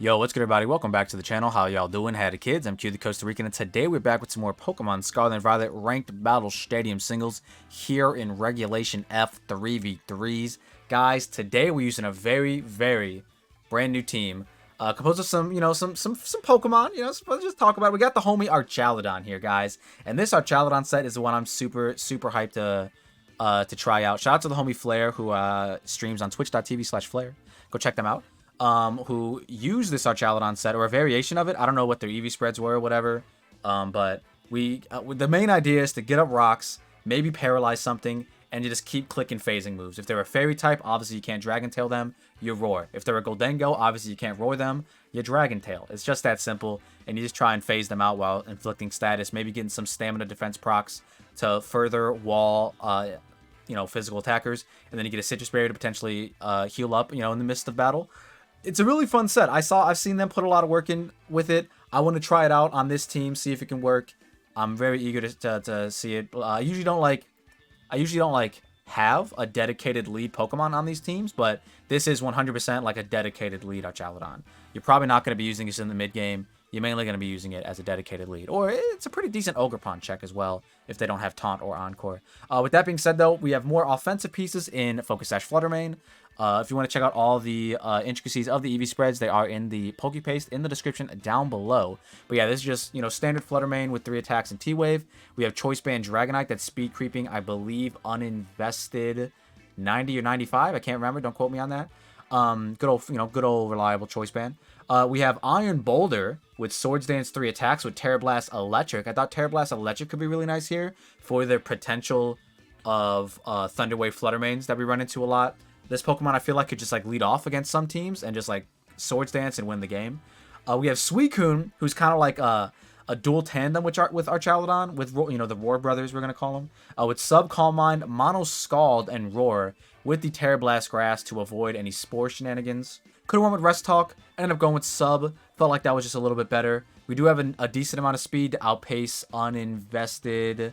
Yo, what's good, everybody? Welcome back to the channel. How y'all doing? Howdy, kids. I'm Q, the Costa Rican, and today we're back with some more Pokemon Scarlet and Violet Ranked Battle Stadium Singles here in Regulation F 3v3s. Guys, today we're using a very brand new team composed of some Pokemon. Let's just talk about it. We got the homie Archaludon here, guys, and this Archaludon set is the one I'm super hyped to try out. Shout out to the homie Flair, who streams on twitch.tv/Flair. Go check them out. Who use this Archaludon set, or a variation of it. I don't know what their EV spreads were or whatever. But the main idea is to get up rocks, maybe paralyze something, and you just keep clicking phasing moves. If they're a fairy type, obviously you can't Dragon Tail them, you roar. If they're a Goldengo, obviously you can't roar them, you Dragon Tail. It's just that simple, and you just try and phase them out while inflicting status, maybe getting some stamina defense procs to further wall physical attackers, and then you get a Citrus Berry to potentially heal up, in the midst of battle. It's a really fun set. I've seen them put a lot of work in with it. I want to try it out on this team, see if it can work. I'm very eager to see it. I usually don't like have a dedicated lead Pokemon on these teams, but this is 100% like a dedicated lead Archaludon. You're probably not going to be using this in the mid game. You're mainly going to be using it as a dedicated lead. Or it's a pretty decent Ogerpon check as well if they don't have Taunt or Encore. With that being said, though, we have more offensive pieces in Focus Sash Fluttermane. If you want to check out all the intricacies of the EV spreads, they are in the Pokepaste in the description down below. But yeah, this is just, standard Fluttermane with 3 attacks and T-Wave. We have Choice Band Dragonite that's speed creeping, I believe, uninvested 90 or 95. I can't remember. Don't quote me on that. Good old reliable Choice Band. We have Iron Boulder with Swords Dance 3 attacks with Terra Blast Electric. I thought Terra Blast Electric could be really nice here for the potential of Thunder Wave Fluttermanes that we run into a lot. This Pokemon, I feel like, could just lead off against some teams and just Swords Dance and win the game. We have Suicune, who's kind of like a dual tandem with Archaludon, with the Roar brothers, we're gonna call them, with Sub Calm Mind, Mono Scald, and Roar, with the Terra Blast Grass to avoid any Spore shenanigans. Could have went with Rest Talk. Ended up going with Sub. Felt like that was just a little bit better. We do have a decent amount of speed to outpace uninvested,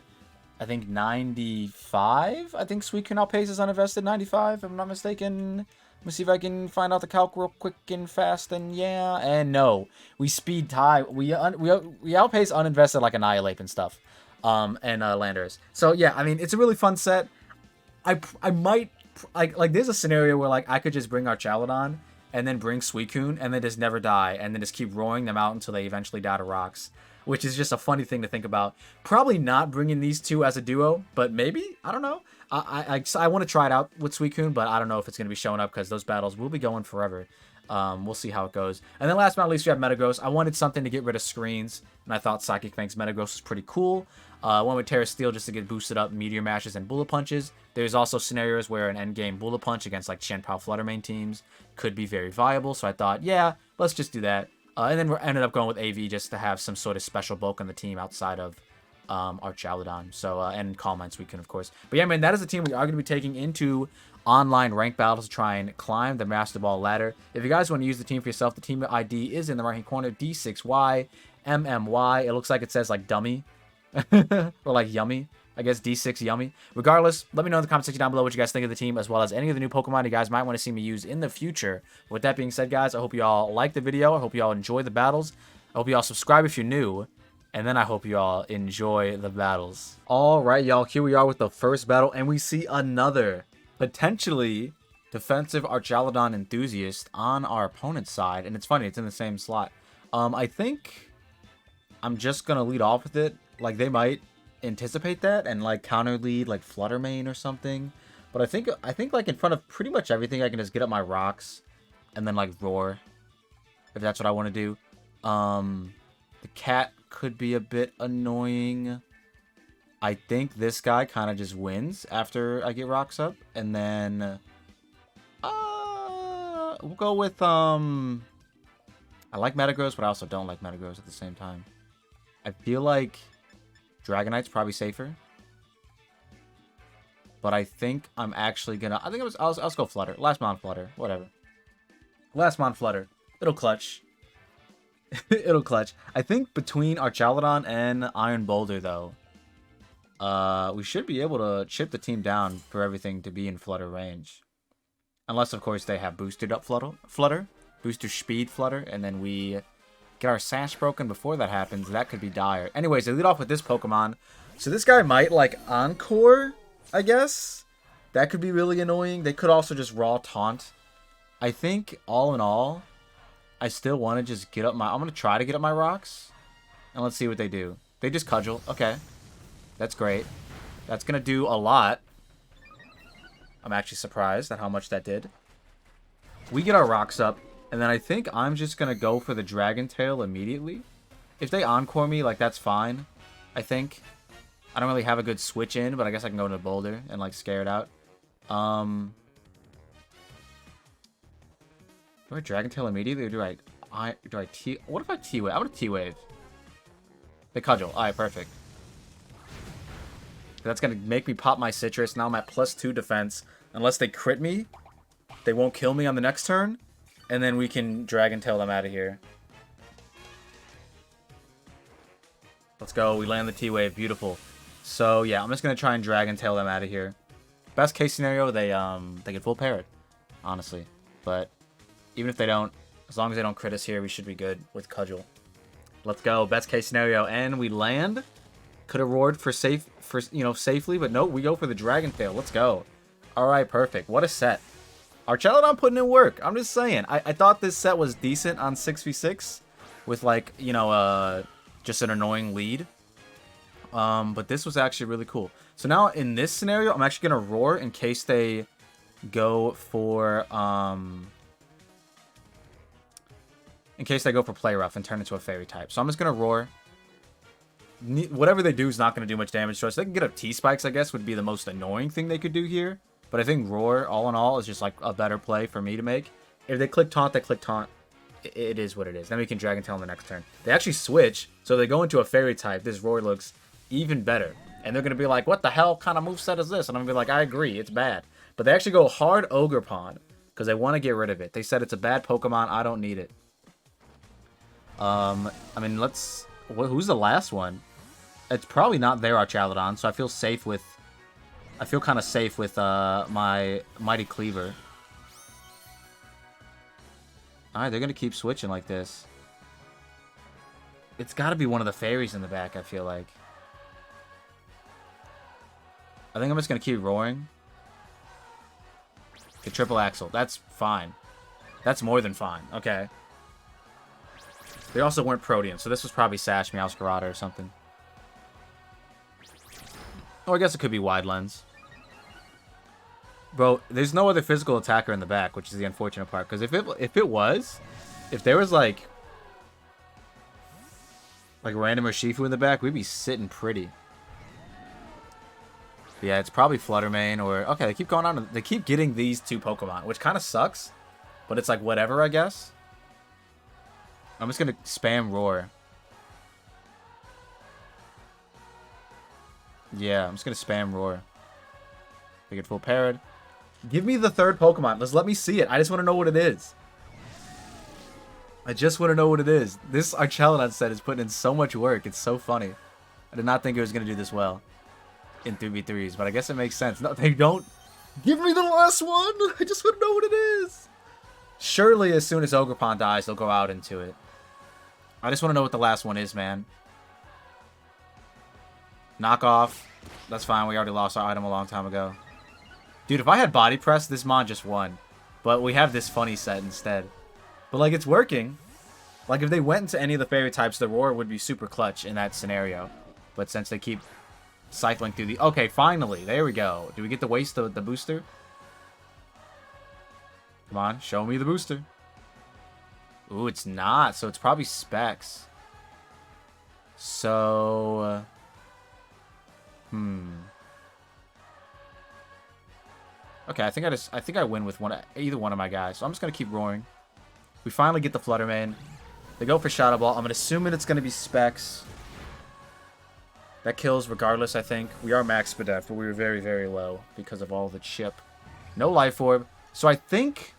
I think 95. I think Suicune outpaces uninvested 95, if I'm not mistaken. Let me see if I can find out the calc real quick and fast. And yeah, and no, we speed tie. We outpace uninvested like Annihilate and stuff, and Landers. So yeah, I mean, it's a really fun set. I might there's a scenario where I could just bring Archaludon and then bring Suicune and then just never die and then just keep roaring them out until they eventually die to rocks, which is just a funny thing to think about. Probably not bringing these two as a duo, but maybe, I don't know. I want to try it out with Suicune, but I don't know if it's going to be showing up because those battles will be going forever. We'll see how it goes. And then last but not least, we have Metagross. I wanted something to get rid of screens, and I thought Psychic Fang's Metagross was pretty cool. One with Terra Steel just to get boosted up Meteor Mashes and Bullet Punches. There's also scenarios where an endgame Bullet Punch against Shenpao Fluttermane teams could be very viable, so I thought, yeah, let's just do that. And then we ended up going with AV just to have some sort of special bulk on the team outside of Archaludon. So, and Calm Mind Suicune, of course. But yeah, man, that is the team we are going to be taking into online ranked battles to try and climb the Master Ball ladder. If you guys want to use the team for yourself, the team ID is in the right-hand corner, D6YMMY. It looks like it says dummy or yummy. I guess D6 yummy. Regardless, let me know in the comment section down below what you guys think of the team, as well as any of the new Pokemon you guys might want to see me use in the future. With that being said, guys, I hope you all like the video. I hope you all enjoy the battles. I hope you all subscribe if you're new. And then I hope you all enjoy the battles. All right, y'all. Here we are with the first battle, and we see another potentially defensive Archaludon enthusiast on our opponent's side. And it's funny, it's in the same slot. I think I'm just going to lead off with it. They might anticipate that and counter lead Fluttermane or something, but I think in front of pretty much everything I can just get up my rocks and then roar if that's what I want to do. The cat could be a bit annoying. I think this guy kind of just wins after I get rocks up, and then we'll go with I like Metagross, but I also don't like Metagross at the same time. I feel like Dragonite's probably safer, but I think I'm actually gonna. I'll go Flutter. Last Mon Flutter. Whatever. Last Mon Flutter. It'll clutch. It'll clutch. I think between Archaludon and Iron Boulder, though, we should be able to chip the team down for everything to be in Flutter range, unless of course they have boosted up Flutter, Booster Speed Flutter, and then we get our Sash broken before that happens. That could be dire. Anyways, they lead off with this Pokemon. So this guy might, like, Encore, I guess. That could be really annoying. They could also just Raw Taunt. I think, all in all, I still want to just get up my... I'm going to try to get up my rocks. And let's see what they do. They just Cudgel. Okay. That's great. That's going to do a lot. I'm actually surprised at how much that did. We get our rocks up. And then I think I'm just going to go for the Dragon Tail immediately. If they Encore me, like, that's fine. I think. I don't really have a good switch in, but I guess I can go into Boulder and, like, scare it out. Do I Dragon Tail immediately, or do I T... What if I T-Wave? I'm going to T-Wave. They Cudgel. Alright, perfect. That's going to make me pop my Citrus. Now I'm at +2 defense. Unless they crit me, they won't kill me on the next turn. And then we can Dragon Tail them out of here. Let's go. We land the T-Wave. Beautiful. So, yeah, I'm just going to try and Dragon Tail them out of here. Best case scenario, they get full parrot, honestly. But even if they don't, as long as they don't crit us here, we should be good with Cudgel. Let's go. Best case scenario. And we land. Could have roared for safely, but no, we go for the Dragon Tail. Let's go. All right, perfect. What a set. Archaludon putting in work. I'm just saying. I thought this set was decent on 6v6 with, like, you know, just an annoying lead. But this was actually really cool. So now in this scenario, I'm actually going to roar in case they go for, Play Rough and turn into a Fairy type. So I'm just going to roar. Whatever they do is not going to do much damage to us. They can get up T-Spikes, I guess, would be the most annoying thing they could do here. But I think Roar, all in all, is just like a better play for me to make. If they click Taunt, they click Taunt. It is what it is. Then we can Dragon Tail on the next turn. They actually switch, so they go into a Fairy type. This Roar looks even better. And they're going to be like, what the hell kind of moveset is this? And I'm going to be like, I agree, it's bad. But they actually go hard Ogerpon, because they want to get rid of it. They said it's a bad Pokemon, I don't need it. I mean, let's... Who's the last one? It's probably not their Archaludon, so I feel safe with... I feel kind of safe with my Mighty Cleaver. Alright, they're going to keep switching like this. It's got to be one of the fairies in the back, I feel like. I think I'm just going to keep roaring. Okay, triple axle. That's fine. That's more than fine. Okay. They also weren't Protean, so this was probably Sash, Meowscarada, or something. Or I guess it could be Wide Lens. Bro, there's no other physical attacker in the back, which is the unfortunate part. Because if there was like random Urshifu in the back, we'd be sitting pretty. But yeah, it's probably Fluttermane or... Okay, they keep going on. They keep getting these two Pokemon, which kind of sucks. But it's like whatever, I guess. I'm just going to spam Roar. Yeah, I'm just going to spam Roar. They get full parried. Give me the third Pokemon. Let me see it. I just want to know what it is. I just want to know what it is. This Archaludon set is putting in so much work. It's so funny. I did not think it was going to do this well in 3v3s, but I guess it makes sense. No, they don't. Give me the last one. I just want to know what it is. Surely as soon as Ogerpon dies, they'll go out into it. I just want to know what the last one is, man. Knockoff. That's fine. We already lost our item a long time ago. Dude, if I had Body Press, this Mon just won. But we have this funny set instead. But, like, it's working. Like, if they went into any of the fairy types, the Roar would be super clutch in that scenario. But since they keep cycling through the... Okay, finally. There we go. Do we get to waste the booster? Come on. Show me the booster. Ooh, it's not. So it's probably Specs. So... Okay, I think I win with either one of my guys. So I'm just gonna keep roaring. We finally get the Fluttermane. They go for Shadow Ball. I'm assuming it's gonna be Specs. That kills regardless, I think. We are max Spadef, but we were very, very low because of all the chip. No Life Orb. So I think...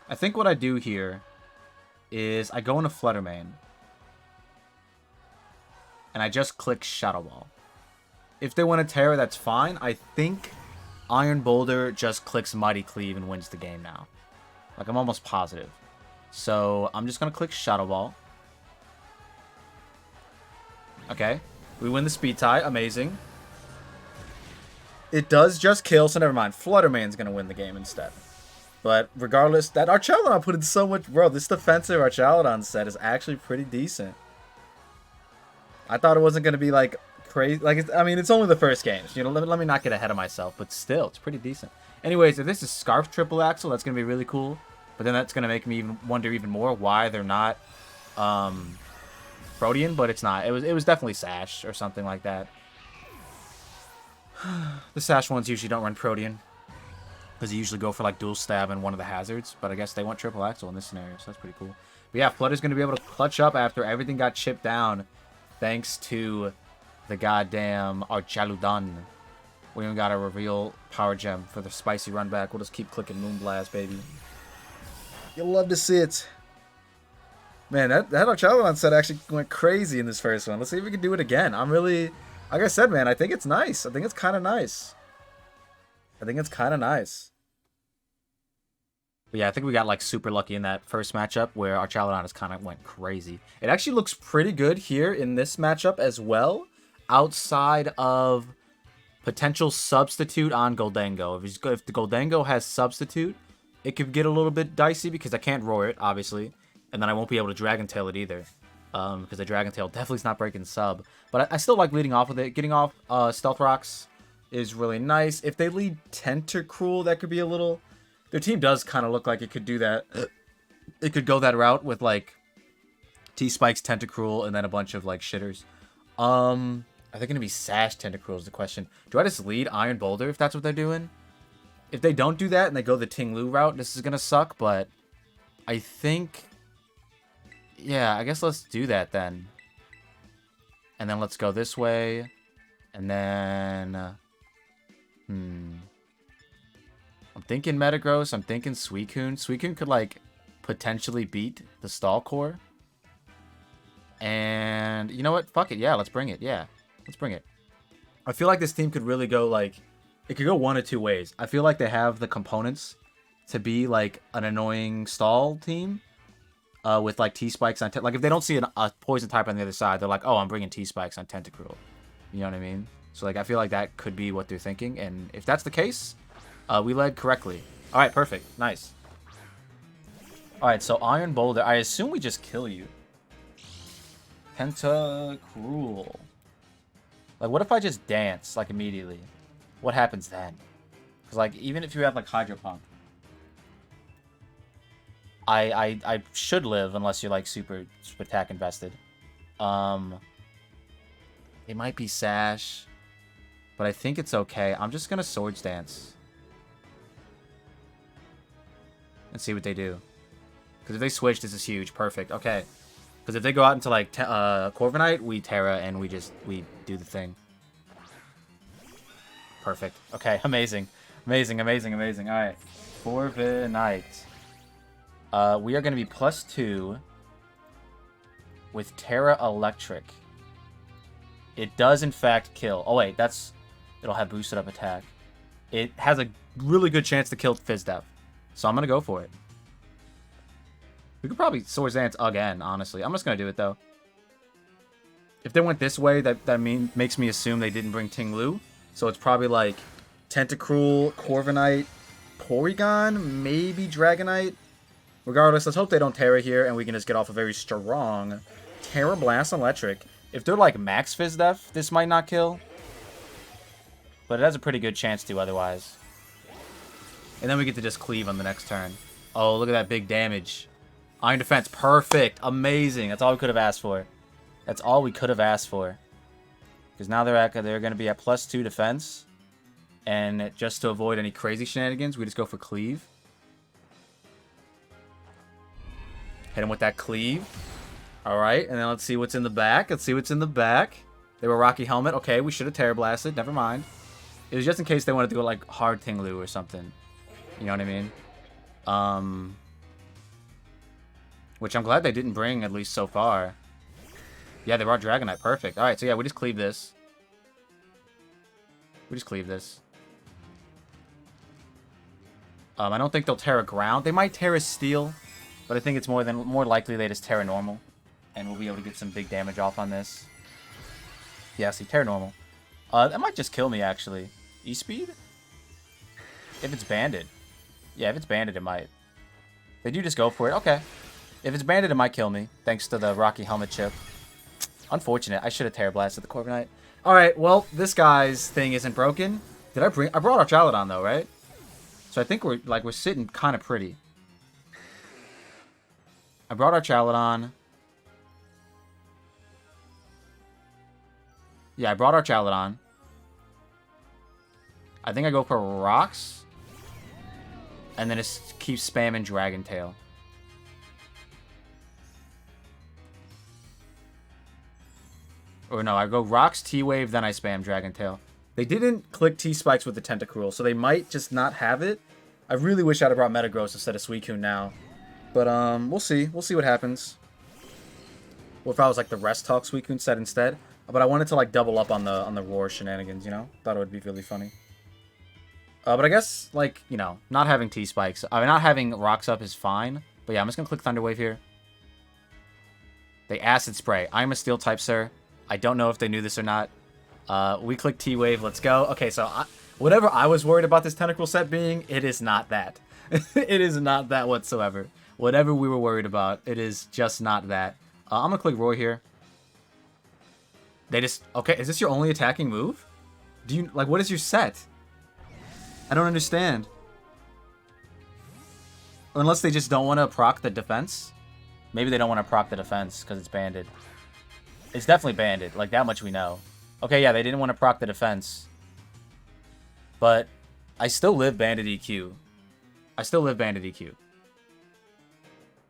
I think what I do here is I go into Fluttermane. And I just click Shadow Ball. If they want to Terra, that's fine. I think Iron Boulder just clicks Mighty Cleave and wins the game now. Like, I'm almost positive. So, I'm just going to click Shadow Ball. Okay. We win the speed tie. Amazing. It does just kill, so never mind. Flutterman's going to win the game instead. But regardless, that Archaludon put in so much... Bro, this defensive Archaludon set is actually pretty decent. I thought it wasn't going to be, like, crazy. Like, I mean, it's only the first game. So, you know, let me not get ahead of myself. But still, it's pretty decent. Anyways, if this is Scarf Triple Axle, that's going to be really cool. But then that's going to make me wonder even more why they're not Protean. But it's not. It was definitely Sash or something like that. The Sash ones usually don't run Protean. Because they usually go for, like, dual stab and one of the hazards. But I guess they want triple axle in this scenario, so that's pretty cool. But yeah, Flutter's going to be able to clutch up after everything got chipped down. Thanks to the goddamn Archaludon. We even got a reveal power gem for the spicy run back. We'll just keep clicking Moonblast, baby. You'll love to see it. Man, that Archaludon set actually went crazy in this first one. Let's see if we can do it again. I'm really... Like I said, man, I think it's nice. I think it's kind of nice. But yeah, I think we got, like, super lucky in that first matchup where Archaludon just kind of went crazy. It actually looks pretty good here in this matchup as well, outside of potential substitute on Goldango. If the Goldango has substitute, it could get a little bit dicey because I can't roar it, obviously, and then I won't be able to Dragon Tail it either, because the Dragon Tail definitely is not breaking sub. But I still like leading off with it. Getting off Stealth Rocks is really nice. If they lead Tentacruel, that could be a little... Their team does kind of look like it could do that. It could go that route with, like, T-Spikes, Tentacruel, and then a bunch of, like, shitters. Are they going to be Sash Tentacruel is the question. Do I just lead Iron Boulder if that's what they're doing? If they don't do that and they go the Ting-Lu route, this is going to suck, but I think... Yeah, I guess let's do that then. And then let's go this way. And then... I'm thinking Metagross. I'm thinking Suicune. Suicune could, like, potentially beat the Stall Core. And you know what? Fuck it. Yeah, let's bring it. Yeah, let's bring it. I feel like this team could really go, like... It could go one of two ways. I feel like they have the components to be, like, an annoying Stall team. With, like, T-Spikes on... Like, if they don't see a Poison type on the other side, they're like, oh, I'm bringing T-Spikes on Tentacruel. You know what I mean? So, like, I feel like that could be what they're thinking. And if that's the case... we led correctly. Alright, perfect. Nice. Alright, so Iron Boulder. I assume we just kill you. Tentacruel. Like, what if I just dance, like, immediately? What happens then? Because, like, even if you have, like, Hydro Pump, I should live unless you're, like, super attack invested. It might be Sash, but I think it's okay. I'm just gonna Swords Dance. And see what they do. Because if they switch, this is huge. Perfect. Okay. Because if they go out into, like, Corviknight, we Terra, and we do the thing. Perfect. Okay, amazing. Amazing, amazing, amazing. Alright. Corviknight. We are going to be +2 with Terra Electric. It does, in fact, kill. Oh, wait. It'll have boosted up attack. It has a really good chance to kill Fizdef. So I'm going to go for it. We could probably Swords Dance again, honestly. I'm just going to do it, though. If they went this way, that makes me assume they didn't bring Ting-Lu. So it's probably like Tentacruel, Corviknight, Porygon, maybe Dragonite. Regardless, let's hope they don't Terra here, and we can just get off a very strong Terra Blast Electric. If they're like Max Fizdef, this might not kill. But it has a pretty good chance to otherwise. And then we get to just cleave on the next turn. Oh, look at that big damage. Iron Defense. Perfect. Amazing. That's all we could have asked for. That's all we could have asked for. Because now they're going to be at +2 defense. And just to avoid any crazy shenanigans, we just go for cleave. Hit him with that cleave. Alright, and then let's see what's in the back. Let's see what's in the back. They were Rocky Helmet. Okay, we should have Terra Blasted. Never mind. It was just in case they wanted to go like hard Ting-Lu or something. You know what I mean? Which I'm glad they didn't bring, at least so far. Yeah, they brought Dragonite. Perfect. Alright, so yeah, we just cleave this. We just cleave this. I don't think they'll Terra Ground. They might Terra Steel, but I think it's more likely they just Terra Normal, and we'll be able to get some big damage off on this. Yeah, see, Terra Normal. That might just kill me, actually. E-Speed? If it's banded. Yeah, if it's banded, it might. They do just go for it. Okay. If it's banded, it might kill me, thanks to the Rocky Helmet chip. Unfortunate. I should have Terra Blasted the Corviknight. Alright, well, this guy's thing isn't broken. I brought Archaludon, though, right? So I think we're sitting kind of pretty. I brought Archaludon. Yeah, I brought Archaludon. I think I go for Rocks. And then just keep spamming Dragon Tail. Or no, I go Rocks, T-Wave, then I spam Dragon Tail. They didn't click T-Spikes with the Tentacruel, so they might just not have it. I really wish I'd have brought Metagross instead of Suicune now. But, we'll see. We'll see what happens. Or if I was, like, the Rest Talk Suicune set instead. But I wanted to, like, double up on the Roar shenanigans, you know? Thought it would be really funny. But I guess, like, you know, not having T-Spikes. I mean, not having Rocks up is fine. But yeah, I'm just gonna click Thunder Wave here. They Acid Spray. I'm a Steel type, sir. I don't know if they knew this or not. We click T-Wave. Let's go. Okay, so whatever I was worried about this Tentacruel set being, it is not that. It is not that whatsoever. Whatever we were worried about, it is just not that. I'm gonna click Roar here. They just... Okay, is this your only attacking move? Do you... Like, what is your set? I don't understand. Unless they just don't want to proc the defense. Maybe they don't want to proc the defense because it's banded. It's definitely banded. Like, that much we know. Okay, yeah, they didn't want to proc the defense. But I still live banded EQ. I still live banded EQ.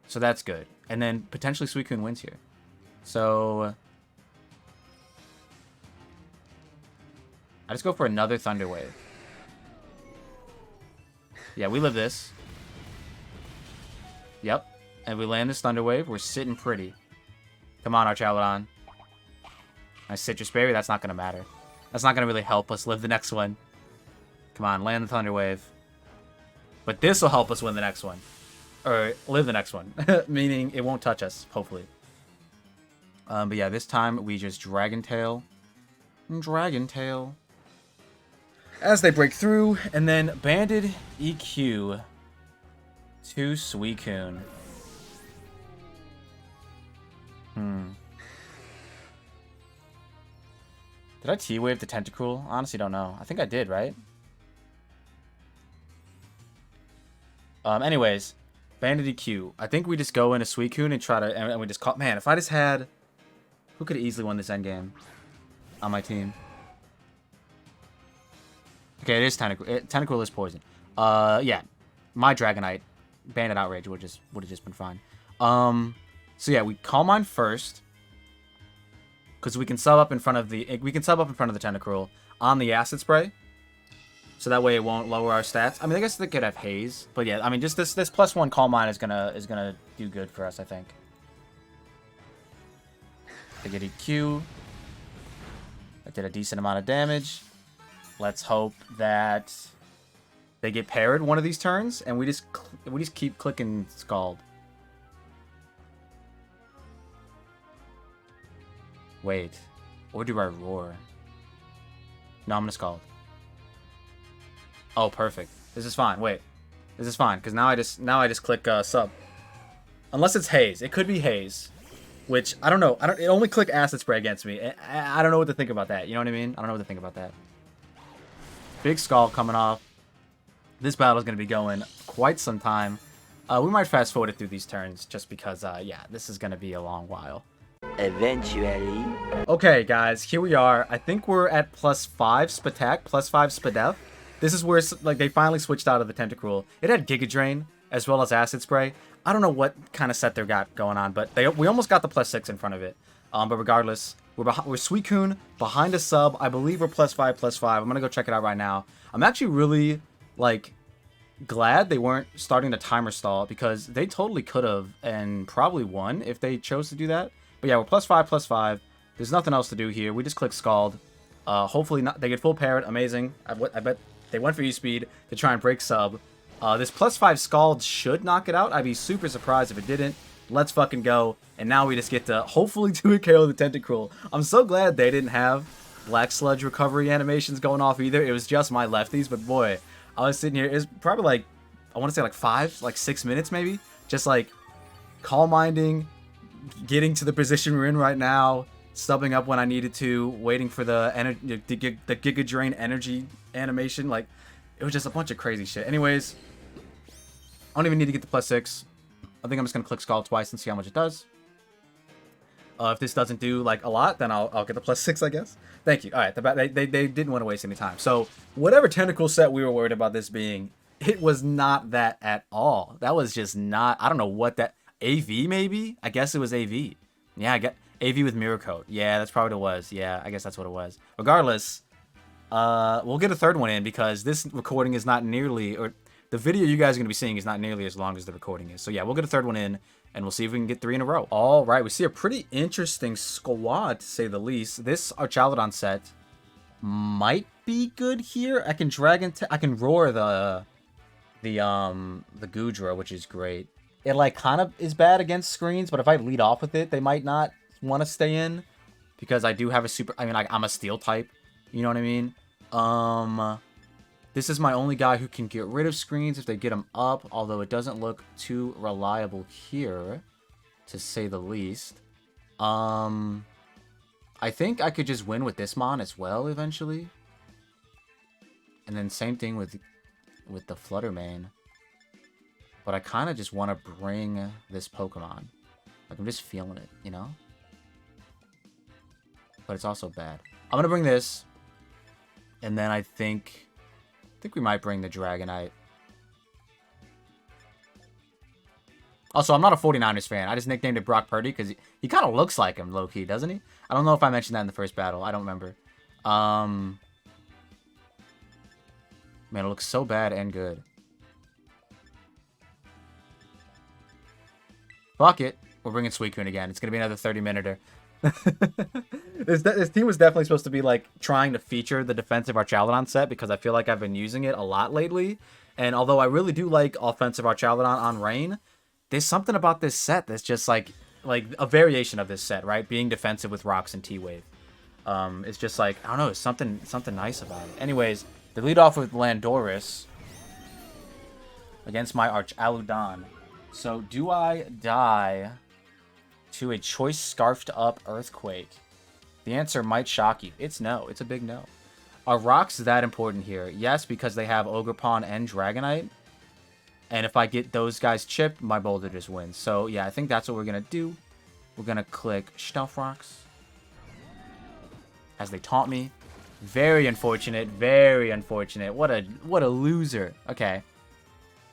So that's good. And then potentially Suicune wins here. So I just go for another Thunder Wave. Yeah, we live this. Yep. And we land this Thunder Wave. We're sitting pretty. Come on, Archaludon. Nice Citrus Berry. That's not going to matter. That's not going to really help us live the next one. Come on, land the Thunder Wave. But this will help us win the next one. Or live the next one. Meaning it won't touch us, hopefully. But yeah, this time we just Dragon Tail. Dragon Tail. As they break through, and then banded EQ to Suicune. Did I T-Wave the Tentacruel? Honestly, don't know. I think I did, right? Anyways, banded EQ. I think we just go into Suicune and try to... And we just call... Man, if I just had... Who could have easily won this endgame on my team? Okay, it is Tentacruel. Tentacruel is poison. Yeah. My Dragonite, Banded Outrage would have just been fine. So yeah, we Calm Mind first. Because we can sub up in front of the Tentacruel on the Acid Spray. So that way it won't lower our stats. I mean, I guess they could have Haze. But yeah, I mean, just this +1 Calm Mind is gonna do good for us, I think. They get EQ. That did a decent amount of damage. Let's hope that they get parried one of these turns, and we just keep clicking Scald. Wait, or do I Roar? No, I'm gonna Scald. Oh, perfect. This is fine. Wait, this is fine because now I just click sub. Unless it's Haze, it could be Haze, which I don't know. It only click Acid Spray against me. I don't know what to think about that. You know what I mean? I don't know what to think about that. Big Skull coming off. This battle is going to be going quite some time. We might fast forward it through these turns just because, yeah, this is going to be a long while. Eventually. Okay, guys, here we are. I think we're at +5 Spatak, +5 Spadef. This is where, like, they finally switched out of the Tentacruel. It had Giga Drain as well as Acid Spray. I don't know what kind of set they got going on, but we almost got the +6 in front of it. But regardless, we're Suicune behind a sub. I believe we're +5. I'm gonna go check it out right now. I'm actually really, like, glad they weren't starting the timer stall because they totally could have and probably won if they chose to do that. But yeah, we're +5. There's nothing else to do here. We just click Scald. Hopefully they get full parrot. Amazing. I bet they went for E-Speed to try and break sub. This +5 Scald should knock it out. I'd be super surprised if it didn't. Let's fucking go. And now we just get to hopefully do a KO the Tentacruel. I'm so glad they didn't have Black Sludge recovery animations going off either. It was just my lefties, but boy, I was sitting here. It's probably like, I want to say like 6 minutes maybe. Just like calm minding, getting to the position we're in right now, subbing up when I needed to, waiting for the Giga Drain energy animation. Like, it was just a bunch of crazy shit. Anyways, I don't even need to get the +6. I think I'm just going to click Scald twice and see how much it does. If this doesn't do, like, a lot, then I'll get the +6, I guess. Thank you. All right, they didn't want to waste any time. So, whatever tentacle set we were worried about this being, it was not that at all. That was just not, I don't know what that, AV maybe? I guess it was AV. Yeah, I get AV with Mirror Coat. Yeah, that's probably what it was. Yeah, I guess that's what it was. Regardless, we'll get a third one in because this recording is not nearly, or the video you guys are going to be seeing is not nearly as long as the recording is. So yeah, we'll get a third one in, and we'll see if we can get 3 in a row. All right, we see a pretty interesting squad, to say the least. This Archaludon set might be good here. I can I can roar the Goodra, which is great. It like kind of is bad against screens, but if I lead off with it, they might not want to stay in because I do have a super. I mean, like, I'm a steel type. You know what I mean? This is my only guy who can get rid of screens if they get him up, although it doesn't look too reliable here, to say the least. I think I could just win with this mon as well eventually. And then same thing with the Fluttermane. But I kind of just want to bring this Pokemon. Like, I'm just feeling it, you know? But it's also bad. I'm going to bring this. And then I think we might bring the Dragonite. Also, I'm not a 49ers fan. I just nicknamed it Brock Purdy because he kind of looks like him, low-key, doesn't he? I don't know if I mentioned that in the first battle. I don't remember. Man, it looks so bad and good. Fuck it. We're bringing Suicune again. It's going to be another 30-minuter. This team was definitely supposed to be, like, trying to feature the defensive Archaludon set because I feel like I've been using it a lot lately. And although I really do like offensive Archaludon on Rain, there's something about this set that's just, like a variation of this set, right? Being defensive with Rocks and T-Wave. It's just, like, I don't know, it's something nice about it. Anyways, they lead off with Landorus against my Archaludon. So, do I die to a choice scarfed up Earthquake? The answer might shock you. It's no. It's a big no. Are rocks that important here? Yes, because they have Ogerpon and Dragonite. And if I get those guys chipped, my Boulder just wins. So, yeah, I think that's what we're going to do. We're going to click Stealth Rocks. As they taunt me. Very unfortunate. Very unfortunate. What a loser. Okay.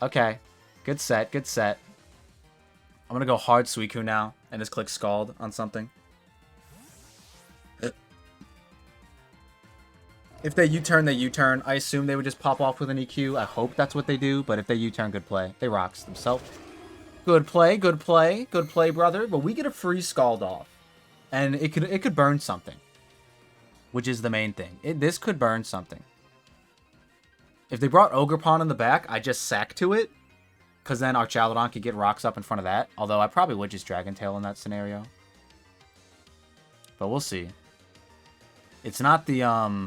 Okay. Good set. Good set. I'm going to go hard Suicune now. And just click Scald on something. If they U-turn, they U-turn. I assume they would just pop off with an EQ. I hope that's what they do. But if they U-turn, good play. They rocks themselves. Good play. Good play. Good play, brother. But we get a free Scald off. And it could burn something. Which is the main thing. This could burn something. If they brought Ogerpon in the back, I just sack to it. Because then Archaludon could get rocks up in front of that. Although I probably would just Dragon Tail in that scenario. But we'll see. It's not the,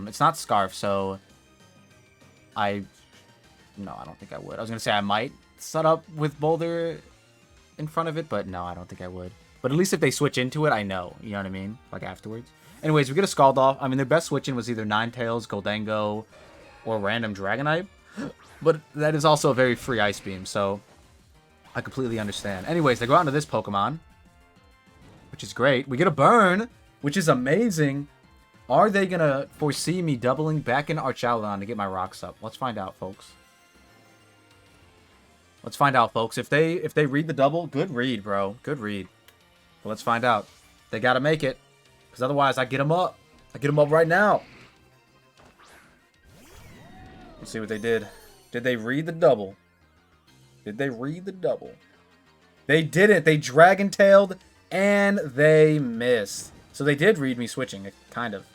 it's not Scarf, so no, I don't think I would. I was going to say I might set up with Boulder in front of it, but no, I don't think I would. But at least if they switch into it, I know. You know what I mean? Like afterwards. Anyways, we get a Scald off. I mean, their best switch-in was either Ninetales, Goldengo, or random Dragonite. But that is also a very free Ice Beam, so I completely understand. Anyways, they go out into this Pokemon, which is great. We get a Burn, which is amazing. Are they going to foresee me doubling back in Archaludon to get my rocks up? Let's find out, folks. Let's find out, folks. If they read the double, good read, bro. Good read. But let's find out. They got to make it. Because otherwise, I get them up. I get them up right now. Let's see what they did. Did they read the double? Did they read the double? They didn't. They Dragon-tailed and they missed. So they did read me switching, kind of.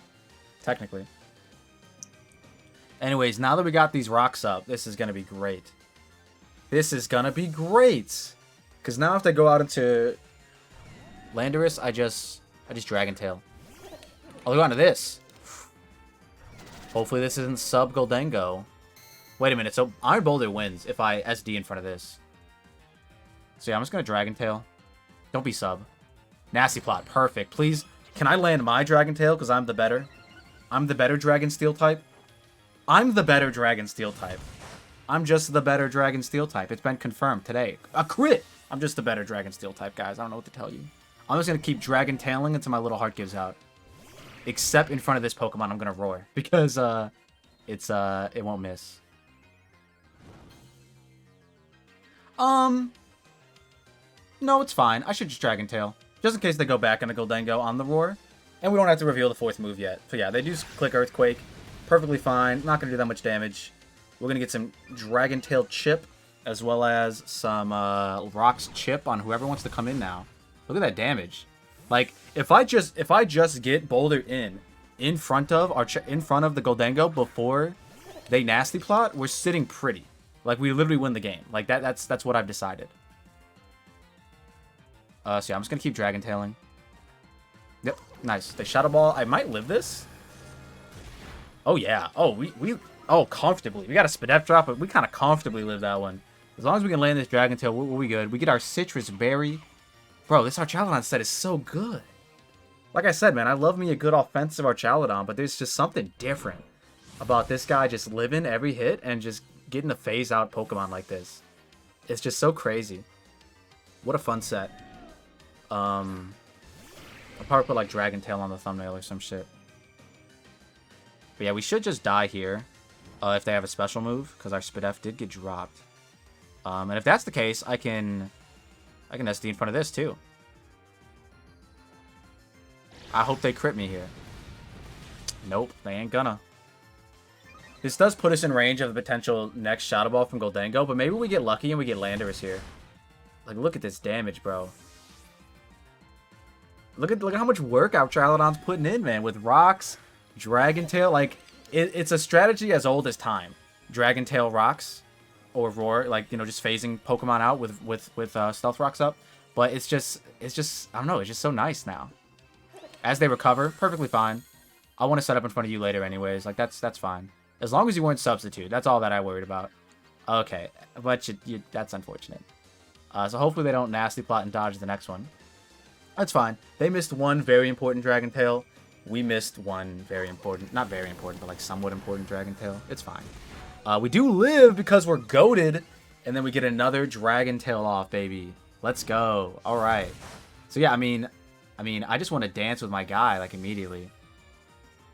Technically. Anyways, now that we got these rocks up, this is going to be great. This is gonna be great. Because now if they go out into Landorus, I just Dragon Tail. I'll go on to this. Hopefully this isn't sub Goldengo. Wait a minute, so Iron Boulder wins if I SD in front of this. So yeah, I'm just gonna Dragon Tail. Don't be sub. Nasty Plot, perfect. Please, can I land my Dragon Tail because I'm the better? I'm the better Dragon Steel type. I'm the better Dragon Steel type. I'm just the better Dragon Steel type. It's been confirmed today. A crit! I'm just the better Dragon Steel type, guys. I don't know what to tell you. I'm just going to keep Dragon Tailing until my little heart gives out. Except in front of this Pokemon, I'm going to roar. Because, it won't miss. No, it's fine. I should just Dragon Tail. Just in case they go back on the Goldengo on the roar. And we don't have to reveal the 4th move yet. So yeah, they do click Earthquake. Perfectly fine. Not going to do that much damage. We're going to get some Dragon Tail Chip, as well as some Rocks Chip on whoever wants to come in now. Look at that damage. Like, if I just get Boulder in front of the Goldengo before they Nasty Plot, we're sitting pretty. Like, we literally win the game. Like, that's what I've decided. So yeah, I'm just going to keep Dragon Tailing. Yep, nice. They Shadow Ball. I might live this. Oh, yeah. Oh, oh, comfortably. We got a Spadef drop, but we kind of comfortably live that one. As long as we can land this Dragon Tail, we'll be good. We get our Citrus Berry. Bro, this Archaludon set is so good. Like I said, man, I love me a good offensive Archaludon, but there's just something different about this guy just living every hit and just getting a phase-out Pokemon like this. It's just so crazy. What a fun set. I'll probably put, like, Dragon Tail on the thumbnail or some shit. But yeah, we should just die here if they have a special move, because our Spadef did get dropped. And if that's the case, I can SD in front of this, too. I hope they crit me here. Nope, they ain't gonna. This does put us in range of the potential next Shadow Ball from Goldengo, but maybe we get lucky and we get Landorus here. Like, look at this damage, bro. Look at how much work Archaludon's putting in, man, with Rocks, Dragon Tail. Like, it's a strategy as old as time. Dragon Tail Rocks. Or Roar, like, you know, just phasing Pokemon out with Stealth Rocks up. But it's just, I don't know, it's just so nice now. As they recover, perfectly fine. I want to set up in front of you later anyways. Like, that's fine. As long as you weren't substitute. That's all that I worried about. Okay, but that's unfortunate. So hopefully they don't Nasty Plot and dodge the next one. That's fine. They missed one very important Dragon Tail. We missed one very important, not very important, but like somewhat important Dragon Tail. It's fine. We do live because we're goated, and then we get another Dragon Tail off, baby. Let's go. All right. So yeah, I mean, I just want to dance with my guy like immediately.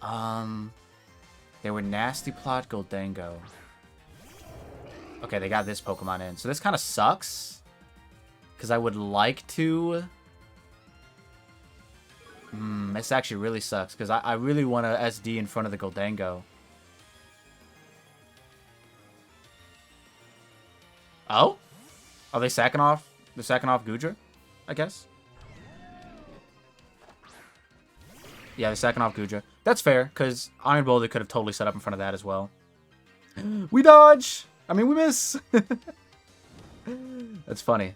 They were Nasty Plot Goldengo. Okay, they got this Pokemon in, so this kind of sucks because I would like to. This actually really sucks because I really want to SD in front of the Goldengo. Oh? Are they sacking off? They're sacking off Goodra, I guess. Yeah, they're sacking off Goodra. That's fair, because Iron Boulder could have totally set up in front of that as well. We dodge! I mean, we miss! That's funny.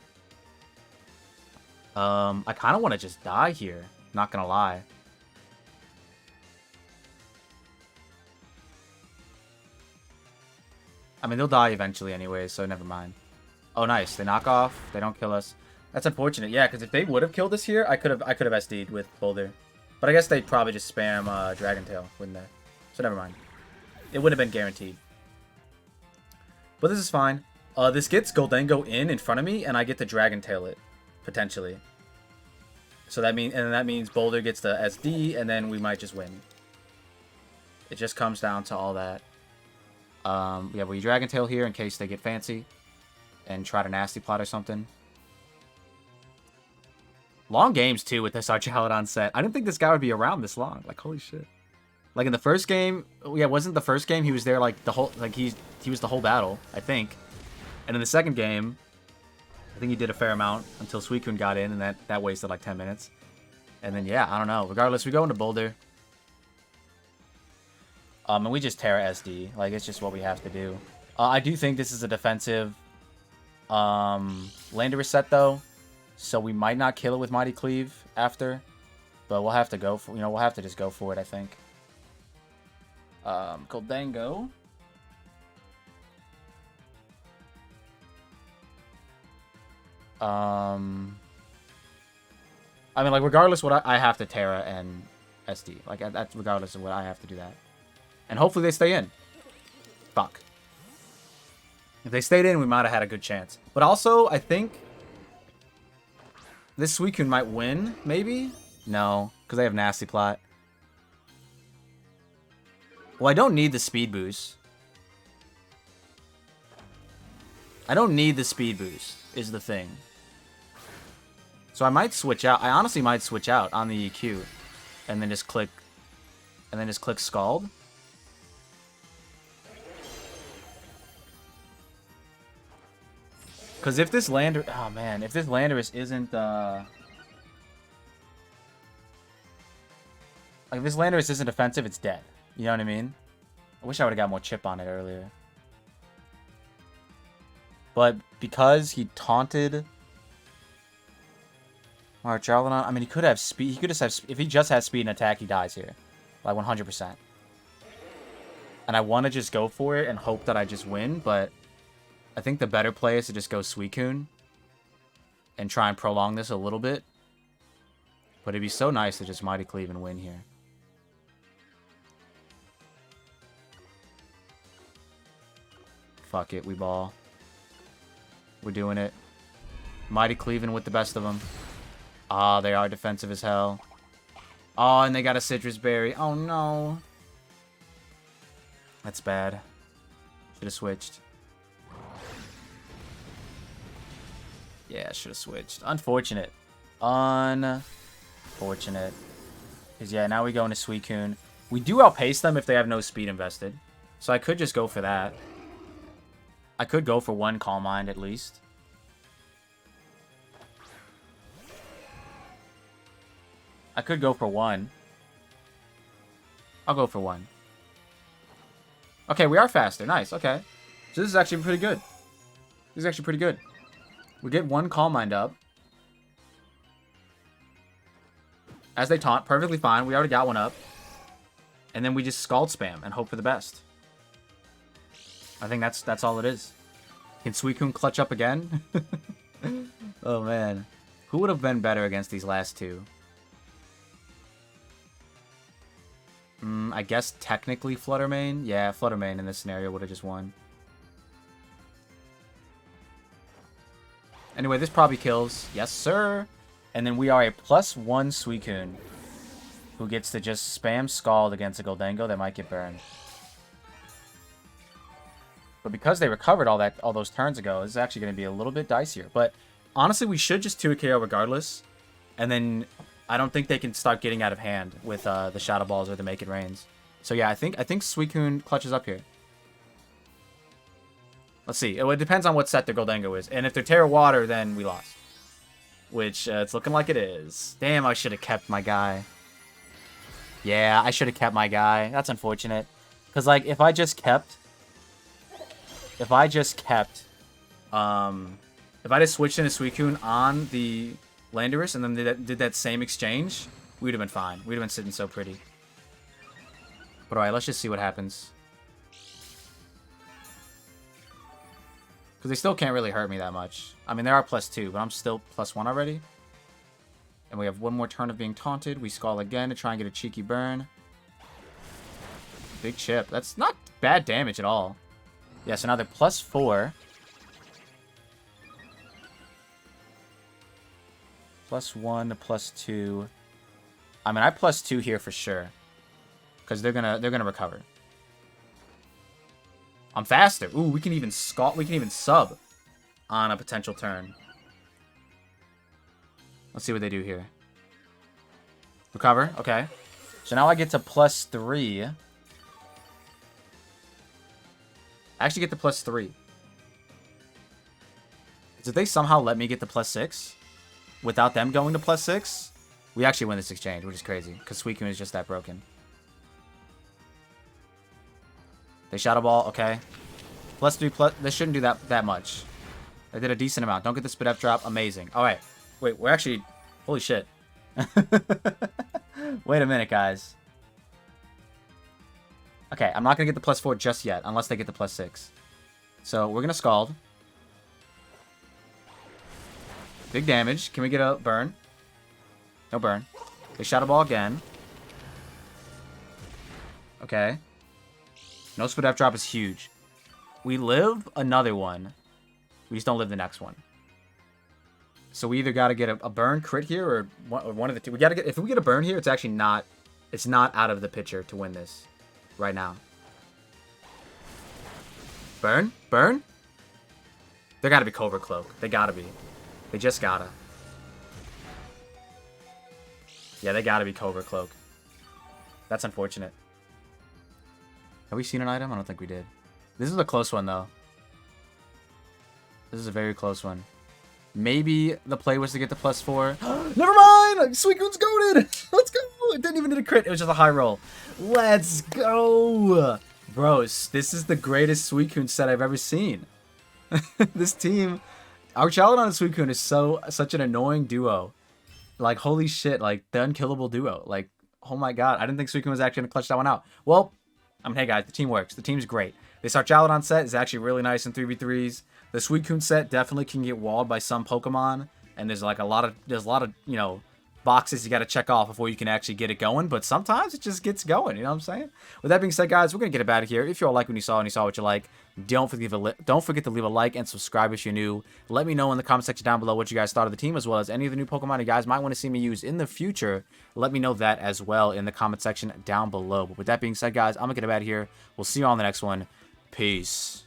I kind of want to just die here. Not gonna lie. I mean, they'll die eventually anyway, so never mind. Oh, nice. They knock off. They don't kill us. That's unfortunate. Yeah, because if they would have killed us here, I could have SD'd with Boulder. But I guess they'd probably just spam Dragon Tail, wouldn't they? So never mind. It wouldn't have been guaranteed. But this is fine. This gets Goldengo in front of me, and I get to Dragon Tail it, potentially. So that means Boulder gets the SD, and then we might just win. It just comes down to all that. Yeah, we Dragon Tail here in case they get fancy and try to Nasty Plot or something. Long games, too, with this Archaludon set. I didn't think this guy would be around this long. Like, holy shit. Like, in the first game... Yeah, wasn't the first game he was there, like, the whole... Like, he was the whole battle, I think. And in the second game, I think he did a fair amount until Suicune got in, and that wasted, like, 10 minutes. And then, yeah, I don't know. Regardless, we go into Boulder. And we just Terra SD. Like, it's just what we have to do. I do think this is a defensive Lander reset though, so we might not kill it with Mighty Cleave after, but we'll have to go for, we'll have to just go for it, I think. Goldango. I mean, like, regardless what I have to Terra and SD. Like, that's regardless of what I have to do that. And hopefully they stay in. Fuck. If they stayed in, we might have had a good chance. But also, I think this Suicune might win, maybe? No, because they have Nasty Plot. Well, I don't need the speed boost. I don't need the speed boost, is the thing. So I might switch out. I honestly might switch out on the EQ. And then just click... And then just click Scald. Because if this Lander... Oh, man. If this Landorus isn't... Like, if this Landorus isn't defensive, it's dead. You know what I mean? I wish I would have got more chip on it earlier. But because he taunted Archaludon, I mean, he could have speed. He could just have... If he just has speed and attack, he dies here. Like, 100%. And I want to just go for it and hope that I just win, but I think the better play is to just go Suicune and try and prolong this a little bit. But it'd be so nice to just Mighty Cleave and win here. Fuck it, we ball. We're doing it. Mighty Cleaving with the best of them. Ah, they are defensive as hell. Oh, and they got a Citrus Berry. Oh, no. That's bad. Should have switched. Yeah, should have switched. Unfortunate. Unfortunate. Because, yeah, now we go into Suicune. We do outpace them if they have no speed invested. So I could just go for that. I could go for one Calm Mind at least. I could go for one. I'll go for one. Okay, we are faster. Nice, okay. So this is actually pretty good. This is actually pretty good. We get one Calm Mind up. As they taunt, perfectly fine. We already got one up. And then we just Scald spam and hope for the best. I think that's all it is. Can Suicune clutch up again? Oh, man. Who would have been better against these last two? I guess technically Fluttermane. Yeah, Fluttermane in this scenario would have just won. Anyway, this probably kills. Yes, sir. And then we are a +1 Suicune who gets to just spam Scald against a Goldango that might get burned. But because they recovered all those turns ago, it's actually going to be a little bit dicier. But honestly, we should just 2-KO regardless. And then I don't think they can start getting out of hand with the Shadow Balls or the Make It Rains. So yeah, I think Suicune clutches up here. Let's see. It depends on what set their Goldango is. And if they're Terra Water, then we lost. Which it's looking like it is. Damn, I should have kept my guy. Yeah, I should have kept my guy. That's unfortunate. Because, like, if I just switched into Suicune on the Landorus and then did that same exchange, we'd have been fine. We'd have been sitting so pretty. But alright, let's just see what happens. Because they still can't really hurt me that much. I mean, they are +2, but I'm still +1 already. And we have one more turn of being taunted. We Scald again to try and get a cheeky burn. Big chip. That's not bad damage at all. Yeah, so now they're +4. +1 to +2. I mean, I +2 here for sure. Because they're gonna recover. I'm faster. Ooh, we can even Scald. We can even sub on a potential turn. Let's see what they do here. Recover. Okay. So now I get to +3. I actually get to +3. Did they somehow let me get to +6? Without them going to +6? We actually win this exchange, which is crazy. Because Suicune is just that broken. They Shadow Ball. Okay. +3. This shouldn't do that much. I did a decent amount. Don't get the Spit F drop. Amazing. All right. Wait, we're actually... Holy shit. Wait a minute, guys. Okay, I'm not going to get the +4 just yet, unless they get the +6. So, we're going to Scald. Big damage. Can we get a burn? No burn. They Shadow Ball again. Okay. No Spit F drop is huge. We live another one. We just don't live the next one. So we either got to get a burn crit here or one of the two. We got to get, if we get a burn here, it's actually not, it's not out of the picture to win this right now. Burn? Burn? They got to be Cobra Cloak. They got to be. They just got to. Yeah, they got to be Cobra Cloak. That's unfortunate. Have we seen an item? I don't think we did. This is a close one, though. This is a very close one. Maybe the play was to get the +4. Never mind! Suicune's goated! Let's go! It didn't even need a crit. It was just a high roll. Let's go! Bros, this is the greatest Suicune set I've ever seen. This team... Archaludon and Suicune is such an annoying duo. Like, holy shit. Like, the unkillable duo. Like, oh my god. I didn't think Suicune was actually going to clutch that one out. Well, hey guys, the team works. The team's great. This Archaludon set is actually really nice in 3v3s. The Suicune set definitely can get walled by some Pokemon, and there's like a lot of you know, boxes you got to check off before you can actually get it going. But sometimes it just gets going. You know what I'm saying? With that being said, guys, we're gonna get it out of here. If you all like what you saw and you saw what you like, don't forget to leave a like and subscribe if you're new. Let me know in the comment section down below what you guys thought of the team, as well as any of the new Pokemon you guys might want to see me use in the future. Let me know that as well in the comment section down below. But with that being said, guys, I'm gonna get it out of here. We'll see you all in the next one. Peace.